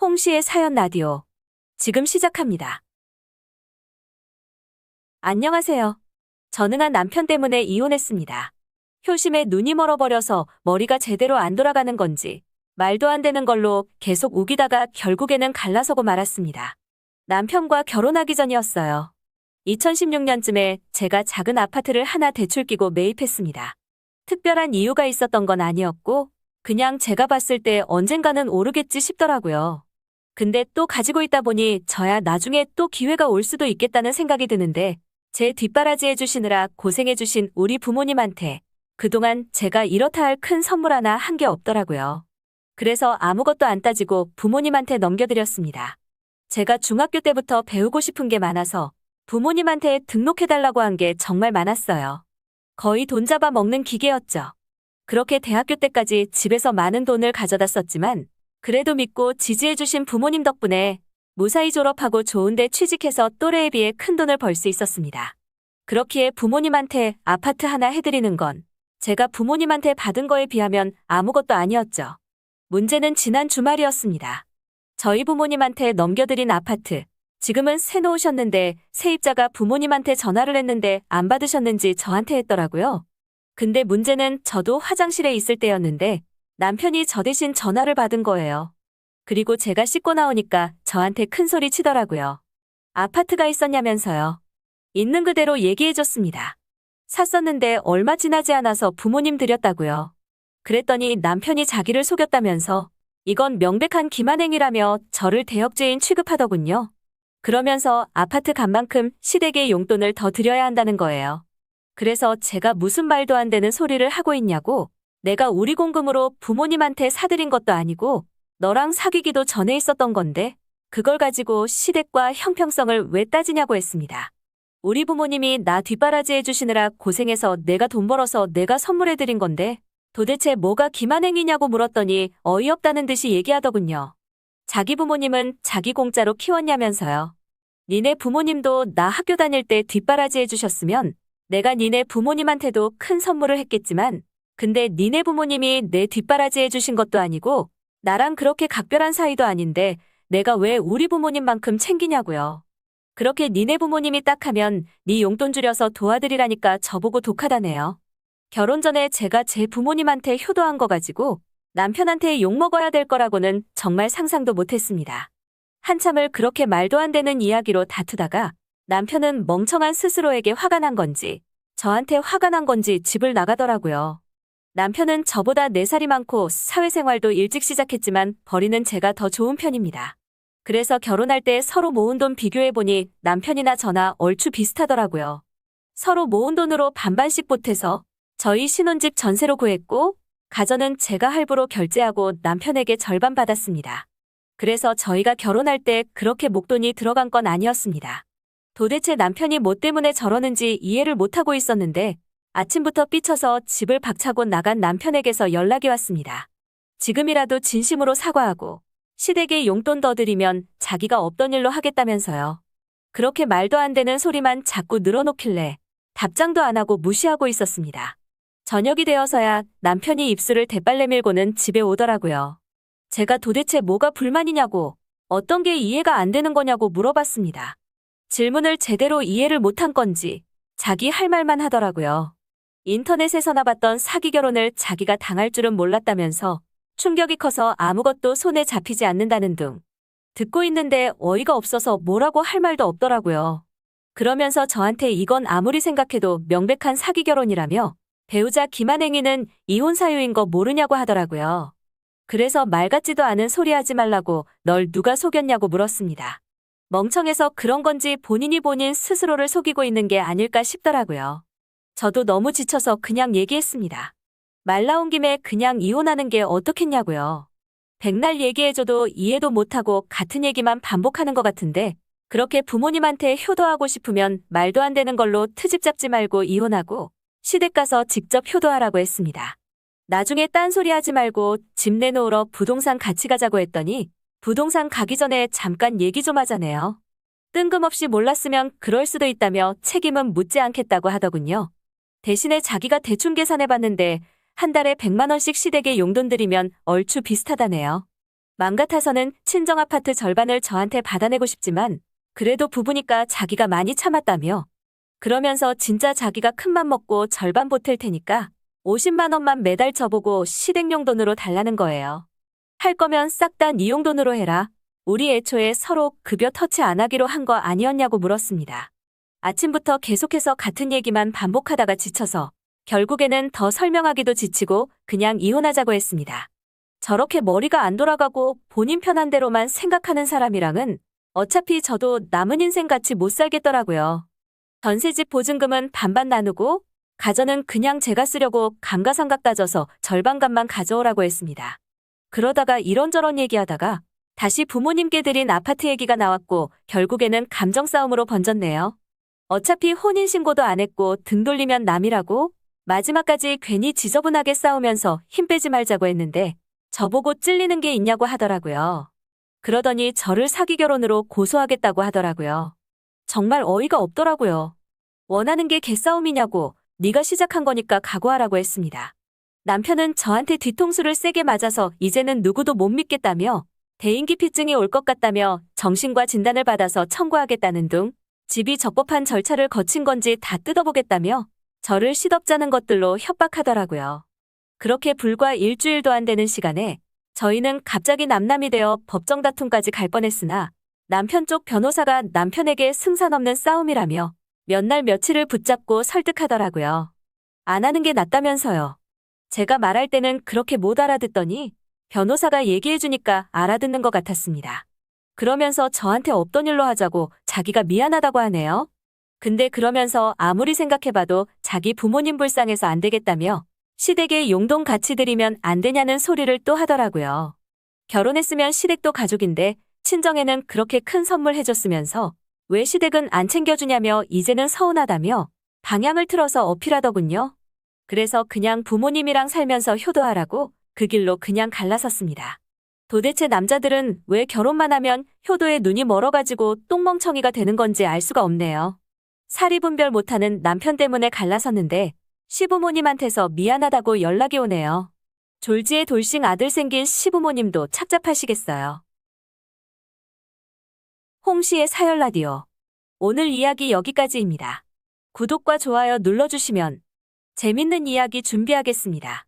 홍시의 사연 라디오. 지금 시작합니다. 안녕하세요. 전응한 남편 때문에 이혼했습니다. 효심에 눈이 멀어버려서 머리가 제대로 안 돌아가는 건지 말도 안 되는 걸로 계속 우기다가 결국에는 갈라서고 말았습니다. 남편과 결혼하기 전이었어요. 2016년쯤에 제가 작은 아파트를 하나 대출 끼고 매입했습니다. 특별한 이유가 있었던 건 아니었고 그냥 제가 봤을 때 언젠가는 오르겠지 싶더라고요. 근데 또 가지고 있다 보니 저야 나중에 또 기회가 올 수도 있겠다는 생각이 드는데 제 뒷바라지 해주시느라 고생해주신 우리 부모님한테 그동안 제가 이렇다 할 큰 선물 하나 한 게 없더라고요. 그래서 아무것도 안 따지고 부모님한테 넘겨드렸습니다. 제가 중학교 때부터 배우고 싶은 게 많아서 부모님한테 등록해달라고 한 게 정말 많았어요. 거의 돈 잡아 먹는 기계였죠. 그렇게 대학교 때까지 집에서 많은 돈을 가져다 썼지만 그래도 믿고 지지해주신 부모님 덕분에 무사히 졸업하고 좋은 데 취직해서 또래에 비해 큰 돈을 벌 수 있었습니다. 그렇기에 부모님한테 아파트 하나 해드리는 건 제가 부모님한테 받은 거에 비하면 아무것도 아니었죠. 문제는 지난 주말이었습니다. 저희 부모님한테 넘겨드린 아파트, 지금은 새 놓으셨는데 세입자가 부모님한테 전화를 했는데 안 받으셨는지 저한테 했더라고요. 근데 문제는 저도 화장실에 있을 때였는데 남편이 저 대신 전화를 받은 거예요. 그리고 제가 씻고 나오니까 저한테 큰 소리 치더라고요. 아파트가 있었냐면서요. 있는 그대로 얘기해줬습니다. 샀었는데 얼마 지나지 않아서 부모님 드렸다고요. 그랬더니 남편이 자기를 속였다면서 이건 명백한 기만행위라며 저를 대역죄인 취급하더군요. 그러면서 아파트 값만큼 시댁에 용돈을 더 드려야 한다는 거예요. 그래서 제가 무슨 말도 안 되는 소리를 하고 있냐고, 내가 우리 공금으로 부모님한테 사드린 것도 아니고 너랑 사귀기도 전에 있었던 건데 그걸 가지고 시댁과 형평성을 왜 따지냐고 했습니다. 우리 부모님이 나 뒷바라지 해주시느라 고생해서 내가 돈 벌어서 내가 선물해드린 건데 도대체 뭐가 기만행위냐고 물었더니 어이없다는 듯이 얘기하더군요. 자기 부모님은 자기 공짜로 키웠냐면서요. 니네 부모님도 나 학교 다닐 때 뒷바라지 해주셨으면 내가 니네 부모님한테도 큰 선물을 했겠지만 근데 니네 부모님이 내 뒷바라지 해주신 것도 아니고 나랑 그렇게 각별한 사이도 아닌데 내가 왜 우리 부모님만큼 챙기냐고요. 그렇게 니네 부모님이 딱 하면 니 용돈 줄여서 도와드리라니까 저보고 독하다네요. 결혼 전에 제가 제 부모님한테 효도한 거 가지고 남편한테 욕먹어야 될 거라고는 정말 상상도 못했습니다. 한참을 그렇게 말도 안 되는 이야기로 다투다가 남편은 멍청한 스스로에게 화가 난 건지 저한테 화가 난 건지 집을 나가더라고요. 남편은 저보다 4살이 많고 사회생활도 일찍 시작했지만 벌이는 제가 더 좋은 편입니다. 그래서 결혼할 때 서로 모은 돈 비교해보니 남편이나 저나 얼추 비슷하더라고요. 서로 모은 돈으로 반반씩 보태서 저희 신혼집 전세로 구했고 가전은 제가 할부로 결제하고 남편에게 절반 받았습니다. 그래서 저희가 결혼할 때 그렇게 목돈이 들어간 건 아니었습니다. 도대체 남편이 뭐 때문에 저러는지 이해를 못하고 있었는데 아침부터 삐쳐서 집을 박차고 나간 남편에게서 연락이 왔습니다. 지금이라도 진심으로 사과하고 시댁에 용돈 더 드리면 자기가 없던 일로 하겠다면서요. 그렇게 말도 안 되는 소리만 자꾸 늘어놓길래 답장도 안 하고 무시하고 있었습니다. 저녁이 되어서야 남편이 입술을 대빨 내밀고는 집에 오더라고요. 제가 도대체 뭐가 불만이냐고, 어떤 게 이해가 안 되는 거냐고 물어봤습니다. 질문을 제대로 이해를 못한 건지 자기 할 말만 하더라고요. 인터넷에서나 봤던 사기 결혼을 자기가 당할 줄은 몰랐다면서 충격이 커서 아무것도 손에 잡히지 않는다는 등 듣고 있는데 어이가 없어서 뭐라고 할 말도 없더라고요. 그러면서 저한테 이건 아무리 생각해도 명백한 사기 결혼이라며 배우자 기만행위는 이혼 사유인 거 모르냐고 하더라고요. 그래서 말 같지도 않은 소리 하지 말라고 널 누가 속였냐고 물었습니다. 멍청해서 그런 건지 본인이 본인 스스로를 속이고 있는 게 아닐까 싶더라고요. 저도 너무 지쳐서 그냥 얘기했습니다. 말 나온 김에 그냥 이혼하는 게 어떻겠냐고요. 백날 얘기해줘도 이해도 못하고 같은 얘기만 반복하는 것 같은데 그렇게 부모님한테 효도하고 싶으면 말도 안 되는 걸로 트집 잡지 말고 이혼하고 시댁 가서 직접 효도하라고 했습니다. 나중에 딴소리 하지 말고 집 내놓으러 부동산 같이 가자고 했더니 부동산 가기 전에 잠깐 얘기 좀 하자네요. 뜬금없이 몰랐으면 그럴 수도 있다며 책임은 묻지 않겠다고 하더군요. 대신에 자기가 대충 계산해봤는데 한 달에 100만 원씩 시댁에 용돈 드리면 얼추 비슷하다네요. 맘 같아서는 친정 아파트 절반을 저한테 받아내고 싶지만 그래도 부부니까 자기가 많이 참았다며. 그러면서 진짜 자기가 큰맘 먹고 절반 보탤 테니까 50만 원만 매달 저보고 시댁용 돈으로 달라는 거예요. 할 거면 싹 다 네 용돈으로 해라. 우리 애초에 서로 급여 터치 안 하기로 한 거 아니었냐고 물었습니다. 아침부터 계속해서 같은 얘기만 반복하다가 지쳐서 결국에는 더 설명하기도 지치고 그냥 이혼하자고 했습니다. 저렇게 머리가 안 돌아가고 본인 편한 대로만 생각하는 사람이랑은 어차피 저도 남은 인생 같이 못 살겠더라고요. 전세집 보증금은 반반 나누고 가전은 그냥 제가 쓰려고 감가상각 따져서 절반값만 가져오라고 했습니다. 그러다가 이런저런 얘기하다가 다시 부모님께 드린 아파트 얘기가 나왔고 결국에는 감정 싸움으로 번졌네요. 어차피 혼인신고도 안 했고 등 돌리면 남이라고 마지막까지 괜히 지저분하게 싸우면서 힘 빼지 말자고 했는데 저보고 찔리는 게 있냐고 하더라고요. 그러더니 저를 사기 결혼으로 고소하겠다고 하더라고요. 정말 어이가 없더라고요. 원하는 게 개싸움이냐고 네가 시작한 거니까 각오하라고 했습니다. 남편은 저한테 뒤통수를 세게 맞아서 이제는 누구도 못 믿겠다며 대인기피증이 올 것 같다며 정신과 진단을 받아서 청구하겠다는 둥 집이 적법한 절차를 거친 건지 다 뜯어보겠다며 저를 시덥잖은 것들로 협박하더라고요. 그렇게 불과 일주일도 안 되는 시간에 저희는 갑자기 남남이 되어 법정 다툼까지 갈 뻔했으나 남편 쪽 변호사가 남편에게 승산 없는 싸움이라며 몇 날 며칠을 붙잡고 설득하더라고요. 안 하는 게 낫다면서요. 제가 말할 때는 그렇게 못 알아듣더니 변호사가 얘기해주니까 알아듣는 것 같았습니다. 그러면서 저한테 없던 일로 하자고 자기가 미안하다고 하네요. 근데 그러면서 아무리 생각해봐도 자기 부모님 불쌍해서 안 되겠다며 시댁에 용돈 같이 드리면 안 되냐는 소리를 또 하더라고요. 결혼했으면 시댁도 가족인데 친정에는 그렇게 큰 선물 해줬으면서 왜 시댁은 안 챙겨주냐며 이제는 서운하다며 방향을 틀어서 어필하더군요. 그래서 그냥 부모님이랑 살면서 효도하라고 그 길로 그냥 갈라섰습니다. 도대체 남자들은 왜 결혼만 하면 효도에 눈이 멀어가지고 똥멍청이가 되는 건지 알 수가 없네요. 사리 분별 못하는 남편 때문에 갈라섰는데 시부모님한테서 미안하다고 연락이 오네요. 졸지에 돌싱 아들 생긴 시부모님도 착잡하시겠어요. 홍시의 사열 라디오. 오늘 이야기 여기까지입니다. 구독과 좋아요 눌러주시면 재밌는 이야기 준비하겠습니다.